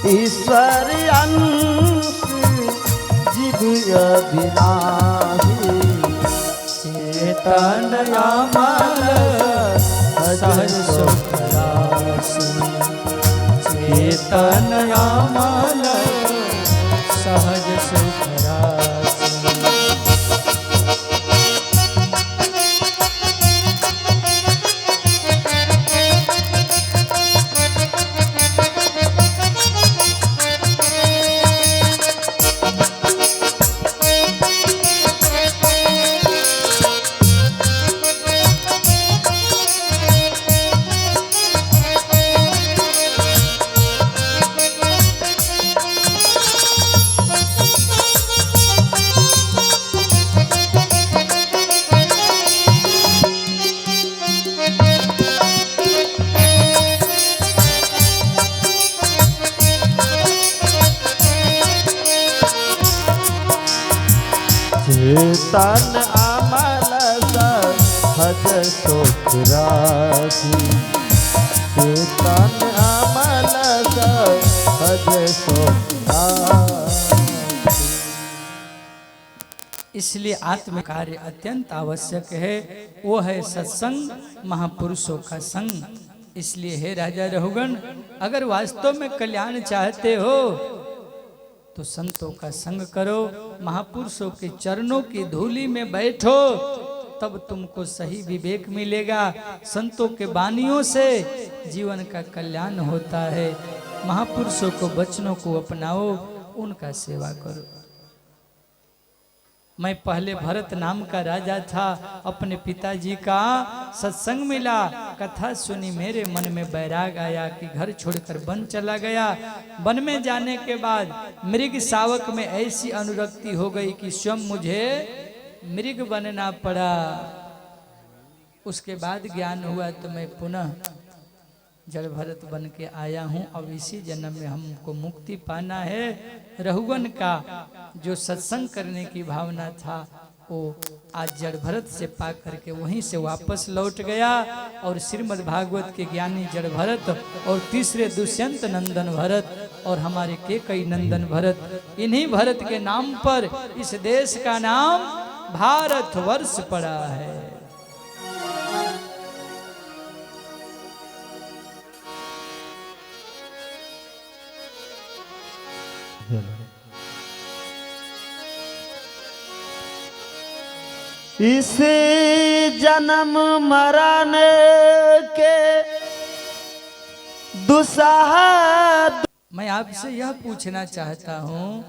ईश्वर अंश जीव अविनाशी चेतन अमल सहज सुख राशि चेतन अमल सहज सुख राशि। चेतन अमल सहज सुख राशि चेतन अमल सहज सुख राशि। इसलिए आत्म कार्य अत्यंत आवश्यक है, वो है सत्संग, महापुरुषों का संग। इसलिए हे राजा रघुगण, अगर वास्तव में कल्याण चाहते हो तो संतों का संग करो, महापुरुषों के चरणों की धूली में बैठो, तब तुमको सही विवेक मिलेगा। संतों के वाणियों से जीवन का कल्याण होता है। महापुरुषों को वचनों को अपनाओ, उनका सेवा करो। मैं पहले भरत नाम का राजा था, अपने पिताजी का सत्संग मिला, कथा सुनी, मेरे मन में बैराग आया कि घर छोड़कर वन चला गया। वन में जाने के बाद मृग शावक में ऐसी अनुरक्ति हो गई कि स्वयं मुझे मृग बनना पड़ा। उसके बाद ज्ञान हुआ तो मैं पुनः जड़ भरत बन के आया हूँ। अब इसी जन्म में हमको मुक्ति पाना है। रघुवन का जो सत्संग करने की भावना था वो आज जड़ भरत से पा करके वहीं से वापस लौट गया। और श्रीमद् भागवत के ज्ञानी जड़ भरत और तीसरे दुष्यंत नंदन भरत और हमारे केकई नंदन भरत, इन्हीं भरत के नाम पर इस देश का नाम भारतवर्ष पड़ा है। इस जन्म मरण के दुसाहा। मैं आपसे यह पूछना चाहता हूं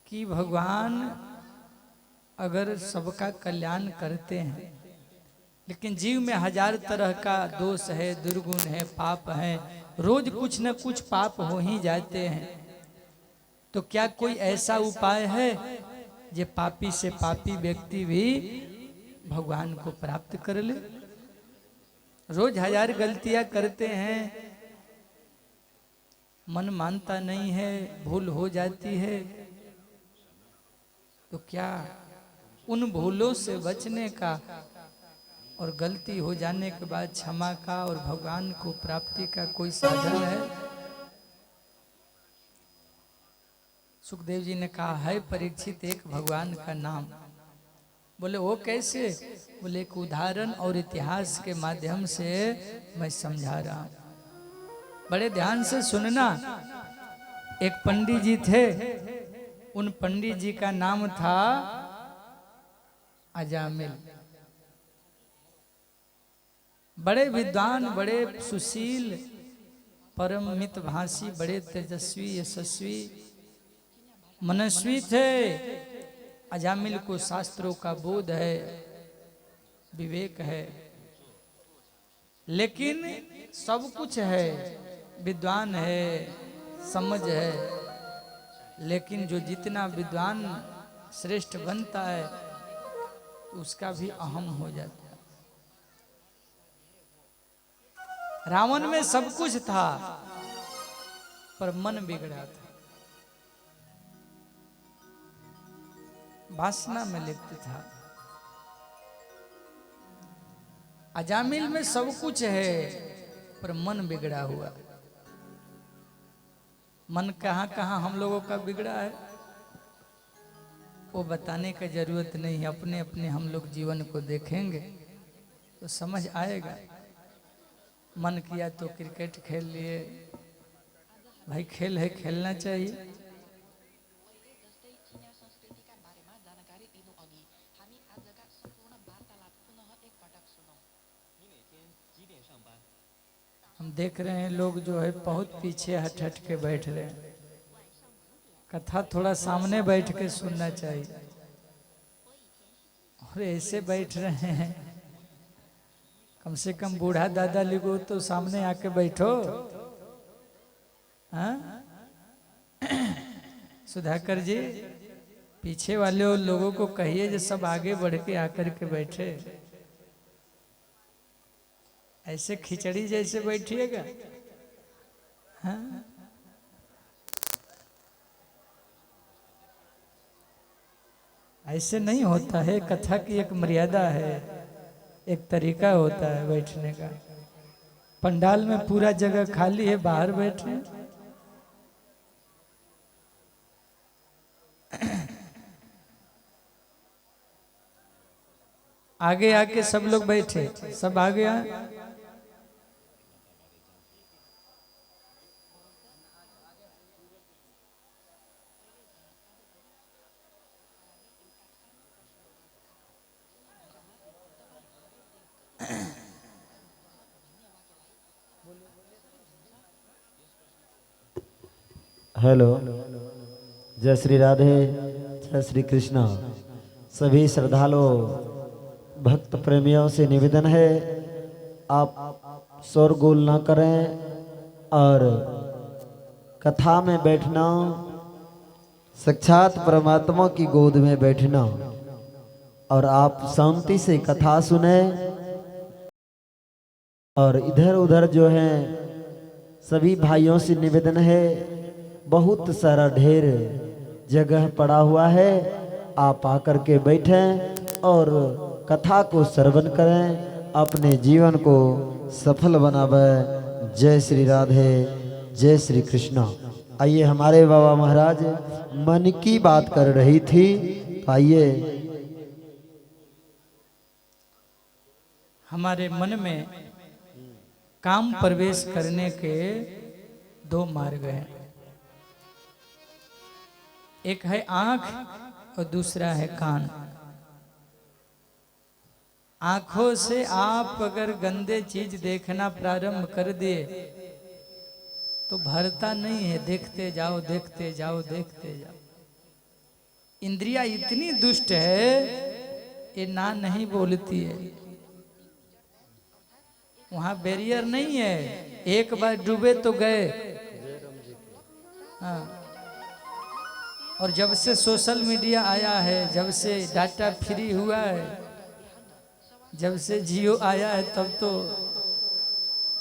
कि भगवान अगर सबका कल्याण करते हैं, लेकिन जीव में हजार तरह का दोष है, दुर्गुण है, पाप है, रोज कुछ न कुछ पाप हो ही जाते हैं, तो क्या कोई ऐसा उपाय है जे पापी से पापी व्यक्ति भी भगवान को प्राप्त कर ले? रोज हजार गलतियां करते हैं, मन मानता नहीं है, भूल हो जाती है, तो क्या उन भूलों से बचने का और गलती हो जाने के बाद क्षमा का और भगवान को प्राप्ति का कोई साधन है? सुखदेव जी ने कहा है परीक्षित एक भगवान का नाम। बोले वो कैसे? बोले एक उदाहरण और इतिहास के माध्यम से मैं समझा रहा हूं, बड़े ध्यान से सुनना। एक पंडित जी थे, उन पंडित जी का नाम था अजामिल। बड़े विद्वान, बड़े सुशील, परम मितभाषी, बड़े तेजस्वी, यशस्वी, मनस्वी थे। अजामिल को शास्त्रों का बोध है, विवेक है, लेकिन सब कुछ है, विद्वान है, समझ है, लेकिन जो जितना विद्वान श्रेष्ठ बनता है उसका भी अहम हो जाता है। रावण में सब कुछ था पर मन बिगड़ा था, वासना में लिप्त था। अजामिल में सब कुछ है पर मन बिगड़ा हुआ। मन कहाँ कहाँ हम लोगों का बिगड़ा है वो बताने का जरूरत नहीं है। अपने अपने हम लोग जीवन को देखेंगे तो समझ आएगा। मन किया तो क्रिकेट खेल लिए, भाई खेल है, खेलना चाहिए। हम देख रहे हैं लोग जो है बहुत पीछे हट हट के बैठ रहे हैं। कथा थोड़ा सामने बैठ के सुनना चाहिए और ऐसे बैठ रहे हैं। कम से कम बूढ़ा दादा लिगो तो सामने आके बैठो। हाँ सुधाकर जी, पीछे वाले लोगों को कहिए जो सब आगे बढ़ के आकर के बैठे। ऐसे खिचड़ी जैसे बैठिएगा। हाँ ऐसे नहीं होता है। कथा की एक मर्यादा है, एक तरीका होता है बैठने का। पंडाल में पूरा जगह खाली है, बाहर बैठे। आगे आके सब लोग बैठे, सब आगे आए। हेलो, जय श्री राधे, जय श्री कृष्णा। सभी श्रद्धालुओं भक्त प्रेमियों से निवेदन है आप शोरगुल ना करें और कथा में बैठना, साक्षात परमात्मा की गोद में बैठना और आप शांति से कथा सुने। और इधर उधर जो है सभी भाइयों से निवेदन है, बहुत सारा ढेर जगह पड़ा हुआ है, आप आकर के बैठें और कथा को श्रवण करें, अपने जीवन को सफल बनावे। जय श्री राधे, जय श्री कृष्णा। आइए, हमारे बाबा महाराज मन की बात कर रही थी, आइए। हमारे मन में काम प्रवेश करने के दो मार्ग हैं, एक है आंख और दूसरा है कान। आंखों से आप अगर गंदे चीज देखना प्रारंभ कर दिए तो भरता नहीं है, देखते जाओ देखते जाओ देखते जाओ। इंद्रिया इतनी दुष्ट है ये ना नहीं बोलती है। वहां बैरियर नहीं है, एक बार डूबे तो गए। हाँ, और जब से सोशल मीडिया आया है, जब से डाटा फ्री हुआ है, जब से जियो आया है, तब तो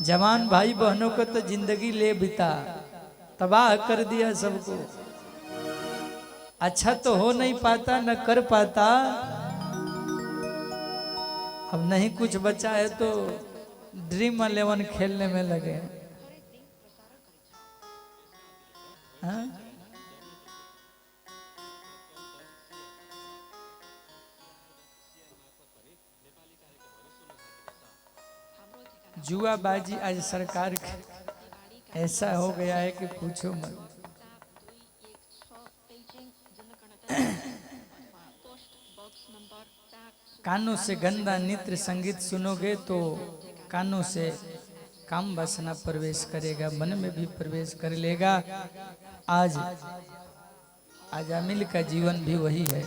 जवान भाई बहनों को तो जिंदगी ले बिता तबाह कर दिया सबको। अच्छा तो हो नहीं पाता, न कर पाता। अब नहीं कुछ बचा है तो ड्रीम 11 खेलने में लगे। हाँ? जुआबाजी आज सरकार ऐसा हो गया है कि पूछो मत। कानों से गंदा नृत्य संगीत सुनोगे तो कानों से काम वासना प्रवेश करेगा, मन में भी प्रवेश कर लेगा। आज अजामिल का जीवन भी वही है।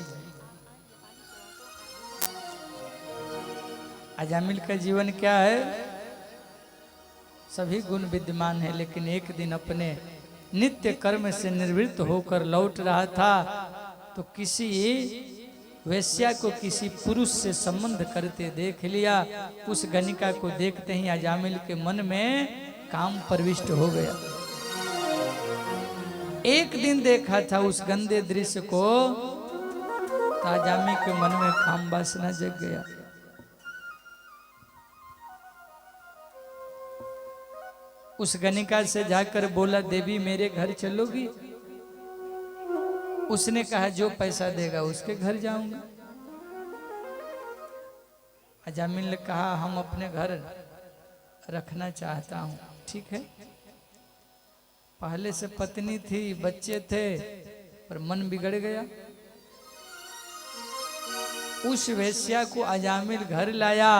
अजामिल का जीवन क्या है? सभी गुण विद्यमान है, लेकिन एक दिन अपने नित्य कर्म से निवृत्त होकर लौट रहा था तो किसी वेश्या को किसी पुरुष से संबंध करते देख लिया। उस गणिका को देखते ही अजामिल के मन में काम प्रविष्ट हो गया। एक दिन देखा था उस गंदे दृश्य को तो अजामिल के मन में काम वासना जग गया। उस गणिका से जाकर बोला देवी मेरे घर चलोगी? उसने कहा जो पैसा देगा उसके घर जाऊंगा। अजामिल ने कहा हम अपने घर रखना चाहता हूं। ठीक है। पहले से पत्नी थी, बच्चे थे, पर मन बिगड़ गया। उस वेश्या को अजामिल घर लाया।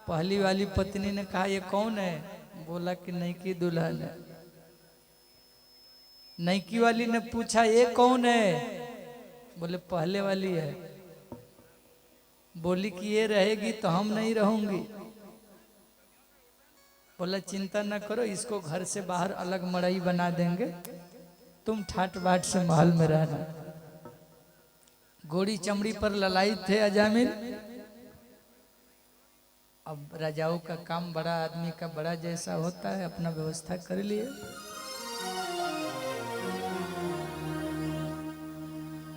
पहली वाली पत्नी ने कहा ये कौन है? बोला कि नईकी दुल्हन है। नईकी वाली ने पूछा ये कौन है? बोले पहले वाली है। बोली कि ये रहेगी तो हम नहीं रहूंगी। बोला चिंता न करो, इसको घर से बाहर अलग मड़ई बना देंगे, तुम ठाट बाट से महल में रहना। गोड़ी चमड़ी पर ललाई थे अजामिल। अब राजाओं का काम बड़ा आदमी का बड़ा जैसा होता है, अपना व्यवस्था कर लिए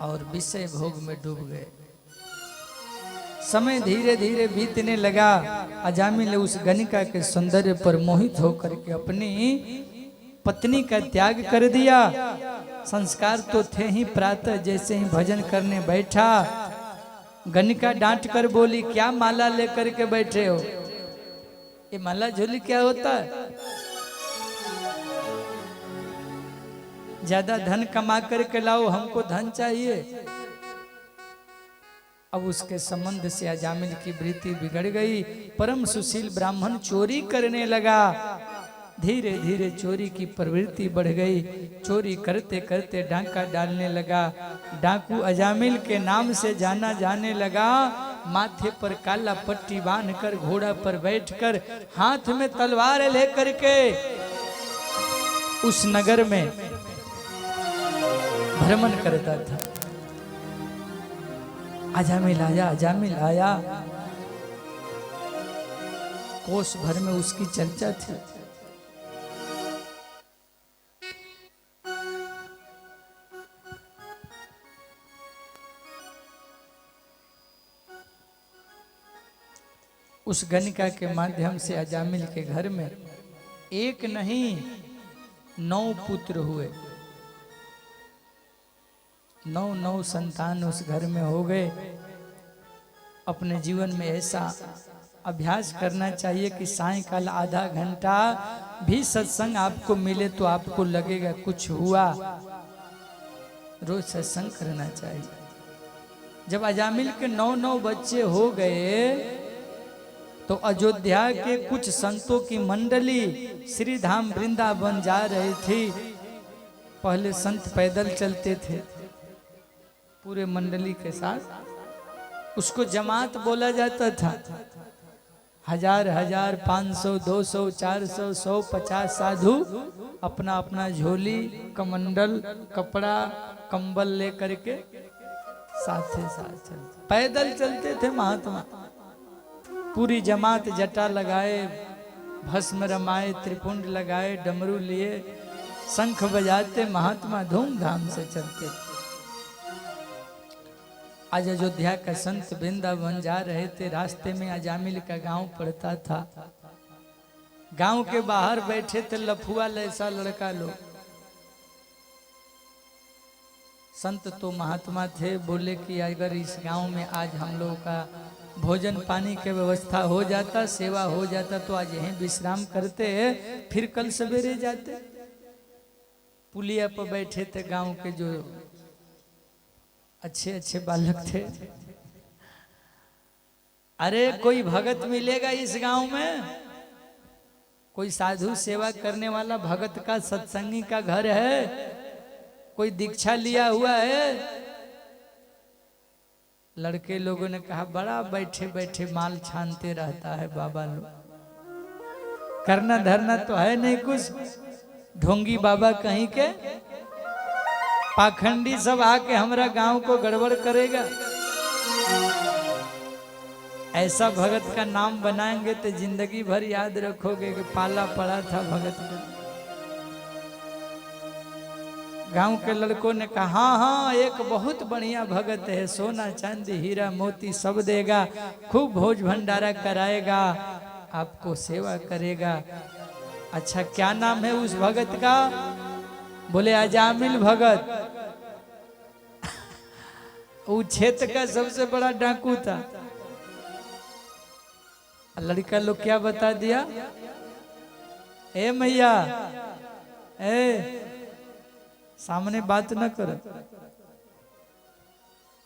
और विषय भोग में डूब गए। समय धीरे धीरे बीतने लगा। अजामिल ने उस गणिका के सौंदर्य पर मोहित होकर के अपनी पत्नी का त्याग कर दिया। संस्कार तो थे ही। प्रातः जैसे ही भजन करने बैठा, गणिका डांट कर बोली क्या माला लेकर के बैठे हो? ये माला झोली क्या होता है? ज्यादा धन कमा करके लाओ, हमको धन चाहिए। अब उसके संबंध से अजामिल की वृत्ति बिगड़ गई। परम सुशील ब्राह्मण चोरी करने लगा। धीरे धीरे चोरी की प्रवृत्ति बढ़ गई। चोरी करते करते डांका डालने लगा। डाकू अजामिल के नाम से जाना जाने लगा। माथे पर काला पट्टी बांधकर, घोड़ा पर बैठकर, हाथ में तलवार लेकर के उस नगर में भ्रमण करता था। अजामिल आया, अजामिल आया। कोस भर में उसकी चर्चा थी। उस गणिका के माध्यम से अजामिल के घर में एक नहीं 9 पुत्र हुए। 9 संतान उस घर में हो गए। अपने जीवन में ऐसा अभ्यास करना चाहिए कि सायंकाल आधा घंटा भी सत्संग आपको मिले तो आपको लगेगा कुछ हुआ। रोज सत्संग करना चाहिए। जब अजामिल के 9 बच्चे हो गए तो अयोध्या के कुछ संतों की मंडली श्री धाम वृंदावन जा रही थी। पहले संत पैदल चलते थे पूरे मंडली के साथ, उसको जमात बोला जाता था। 1000, 500, 200, 400, 100, 50 साधु अपना अपना झोली, कमंडल, कपड़ा, कंबल लेकर के साथ चलते, पैदल चलते थे महात्मा। पूरी जमात जटा लगाए, भस्म रमाए, त्रिपुंड लगाए, डमरू लिए, शंख बजाते महात्मा धूमधाम से चलते। आज अयोध्या का संत वृंदावन जा रहे थे। रास्ते में अजामिल का गांव पड़ता था। गांव के बाहर बैठे थे लफुआ लैसा लड़का लोग। संत तो महात्मा थे। बोले कि अगर इस गांव में आज हम लोगों का भोजन पानी की व्यवस्था हो जाता, सेवा हो जाता, तो आज यहीं विश्राम करते, फिर कल सवेरे जाते। पुलिया पर बैठे थे गांव के जो अच्छे अच्छे बालक थे। अरे कोई भगत मिलेगा इस गांव में? कोई साधु सेवा करने वाला भगत का, सत्संगी का घर है? कोई दीक्षा लिया हुआ है? लड़के लोगों ने कहा बड़ा बैठे बैठे माल छानते रहता है बाबा लोग, करना धरना तो है नहीं कुछ। ढोंगी बाबा कहीं के, पाखंडी सब आके हमारा गांव को गड़बड़ करेगा। ऐसा भगत का नाम बनाएंगे तो जिंदगी भर याद रखोगे कि पाला पड़ा था भगत का। गांव के लड़कों ने कहा हाँ हाँ एक बहुत बढ़िया भगत है, सोना चांदी हीरा मोती सब देगा, खूब भोज भंडारा कराएगा, आपको सेवा करेगा। अच्छा क्या नाम है उस भगत का? बोले अजामिल भगत। वो क्षेत्र का सबसे बड़ा डाकू था। लड़का लोग क्या बता दिया, ए मैया ए सामने बात न करो।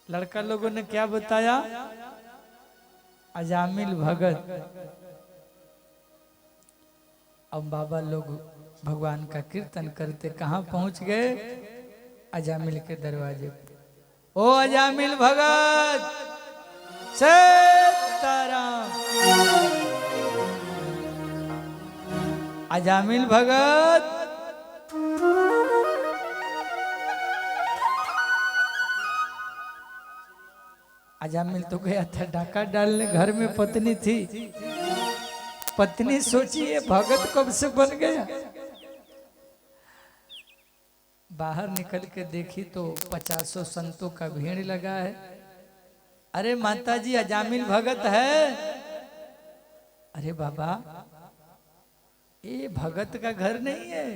लड़का लोगों ने क्या बताया, अजामिल भगत। अब बाबा लोग भगवान का कीर्तन करते कहाँ पहुंच गए, अजामिल के दरवाजे पे। ओ अजामिल भगत सीताराम, अजामिल भगत। अजामिल तो गया था डाका डालने, घर में पत्नी थी। पत्नी सोची ये भगत कब से बन गया। बाहर निकल के देखी तो 50 संतों का भीड़ लगा है। अरे माता जी अजामिल भगत है। अरे बाबा ये भगत का घर नहीं है।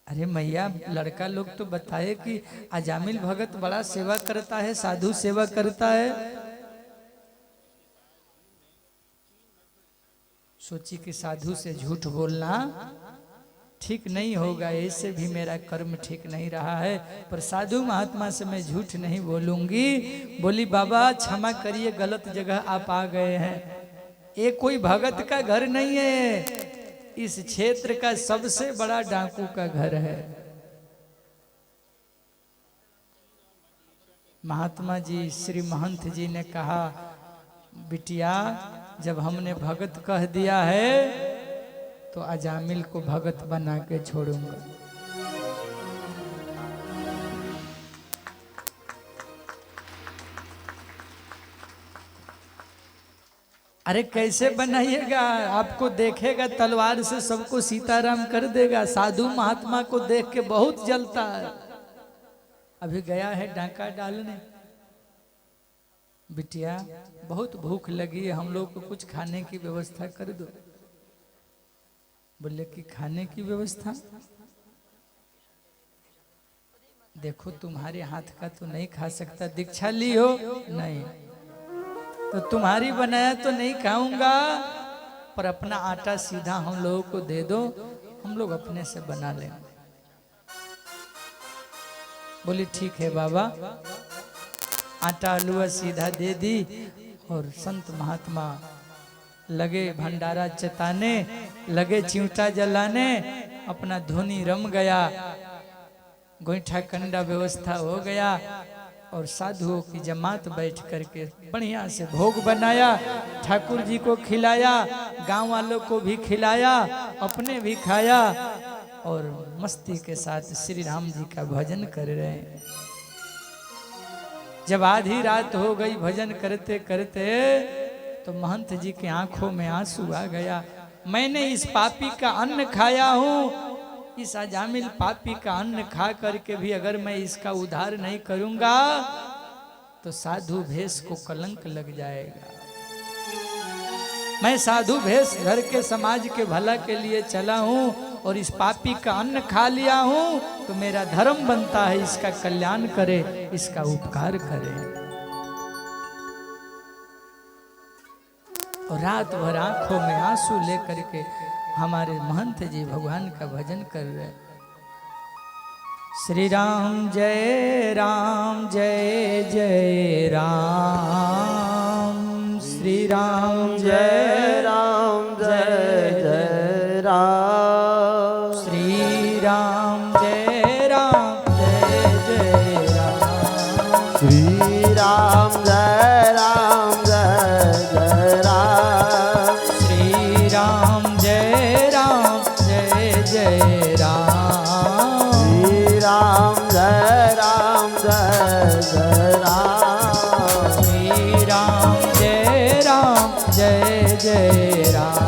अरे मैया लड़का लोग तो बताए कि अजामिल भगत बड़ा सेवा करता है, साधु सेवा करता है। सोची कि साधु से झूठ बोलना ठीक नहीं होगा, ऐसे भी मेरा कर्म ठीक नहीं रहा है, पर साधु महात्मा से मैं झूठ नहीं बोलूंगी। बोली बाबा क्षमा करिए, गलत जगह आप आ गए हैं। ये कोई भगत का घर नहीं है, इस क्षेत्र का सबसे बड़ा डाकू का घर है। महात्मा जी श्री महंत जी ने कहा, बिटिया जब हमने भगत कह दिया है तो अजामिल को भगत बना के छोड़ूंगा। अरे कैसे बनाइएगा, आपको देखेगा तलवार से सबको सीताराम कर देगा। साधु महात्मा को देख के बहुत जलता है। अभी गया है डाका डालने, बिटिया बहुत भूख लगी है, हम लोग को कुछ खाने की व्यवस्था कर दो। बोले कि खाने की व्यवस्था, देखो तुम्हारे हाथ का तो नहीं खा सकता, दीक्षा ली हो नहीं तो तुम्हारी बनाया तो नहीं खाऊंगा, पर अपना आटा सीधा हम लोगों को दे दो, हम लोग अपने से बना लेंगे। बोली ठीक है बाबा। आटा हलवा सीधा दे दी और संत महात्मा लगे भंडारा चताने, लगे चिंटा जलाने। अपना धुनी रम गया, गोईठा कंडा व्यवस्था हो गया और साधुओं की जमात बैठ करके बढ़िया से भोग बनाया, ठाकुर जी को खिलाया, गांव वालों को भी खिलाया, अपने भी खाया और मस्ती के साथ श्री राम जी का भजन कर रहे हैं। जब आधी रात हो गई भजन करते करते तो महंत जी की आंखों में आंसू आ गया। मैंने इस पापी का अन्न खाया हूं, इस अजामिल पापी का अन्न खा करके भी अगर मैं इसका उद्धार नहीं करूंगा तो साधु भेष को कलंक लग जाएगा। मैं साधु भेष घर के समाज के भला के लिए चला हूं और इस पापी का अन्न खा लिया हूं तो मेरा धर्म बनता है इसका कल्याण करे, इसका उपकार करे। और रात भर आंखों में आंसू लेकर के हमारे महंत जी भगवान का भजन कर रहे। श्री राम जय राम जय जय राम, श्री राम जय राम जय जय राम, श्री राम जय राम जय जय राम, श्री राम जय राम जय जय राम, श्री राम जय राम जय जय राम, श्री राम जय राम जय जय राम, श्री राम जय राम जय जय राम,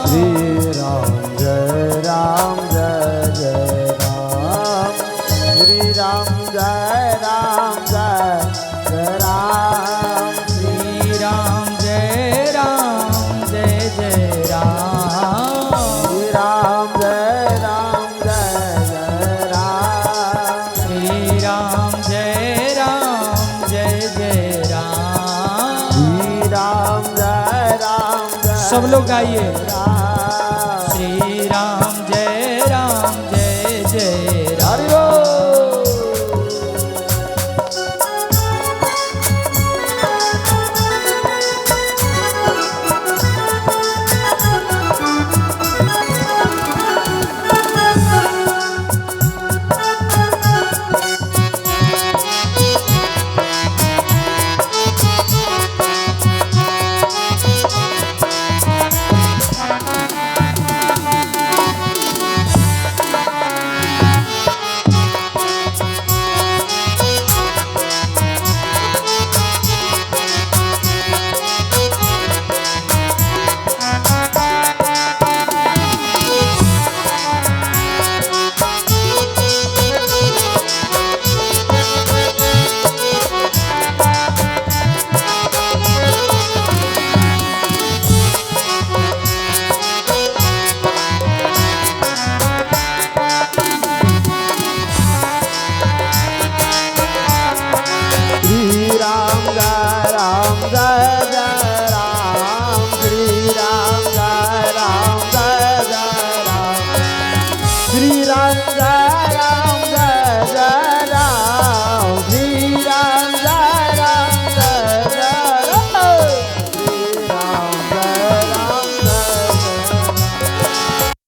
श्री राम जय राम जय जय राम, श्री राम जय राम जय जय राम, श्री राम जय राम जय जय राम, सब लोग गाइए।